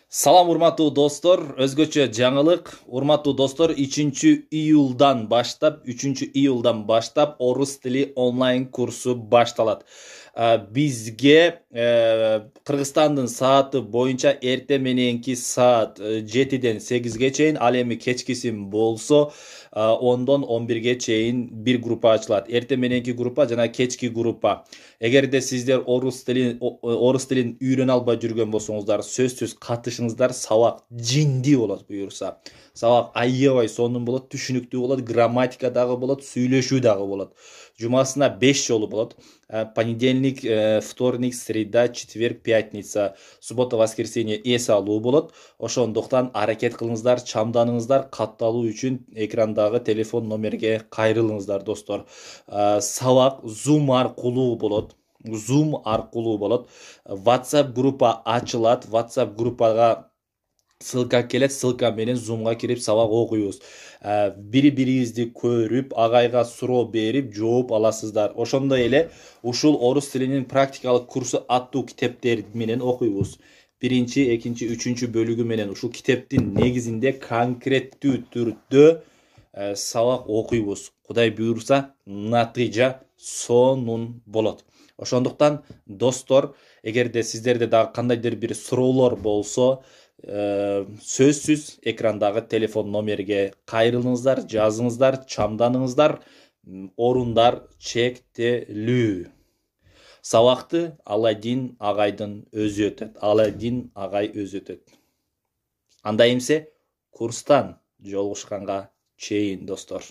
Салам урматтуу достор, өзгөчө жаңылык. Урматтуу достор, 3 июлдан баштап орус тили онлайн курсу башталат. Бизге Кыргызстандын сааты боюнча эрте мененки саат 7ден 8ге чейин, ал эми кечкисин болсо 10дон 11ге чейин бир группа ачылат. Эрте мененки группа жана кечки группа. Эгерде сиздер орус тилин үйрөнө албай жүргөн болсоңуздар, сөзсүз катышыңыздар. Сабак жинди болот буюрса. Сабак аябай сонун болот, түшүнүктүү болот, грамматика дагы болот, сүйлөшүү дагы болот. Жумасына 5 жолу болот. Понедельник, вторник, среда, четверг, пятница, суббота, воскресенье эс алуу болот. Ошондуктан аракет кылыңыздар, чамданыңыздар. Катталуу үчүн экрандагы телефон номерге кайрылыңыздар, достор. Сабак Zoom аркылуу болот. WhatsApp группа ачылат. WhatsApp группага ссылка келет, ссылка менен Zoom'га кирип сабак окуйбуз. Бири-бирибизди көрүп, агайга суроо берип, жооп аласыздар. Ошондой эле ушул орус тилинин практикалык курсу аттуу китептер менен окуйбуз. Биринчи, экинчи, үчүнчү бөлүгү менен ушул китептин негизинде конкреттүү түрдө сабак окуйбуз. Кудай буйрса, натыйжа сонун болот. Ошондуктан достор, эгерде сиздерде дагы кандайдыр бир суроолор болсо, сөзсүз экрандагы телефон номерге кайрылыңыздар, жазыңыздар, чамданыңыздар. Орундар чектелүү. Сабакты Аладдин агайдын өзү өтөт. Аладдин агай өзү өтөт. Анда эмсе курстан жолугушканга чейин, достор.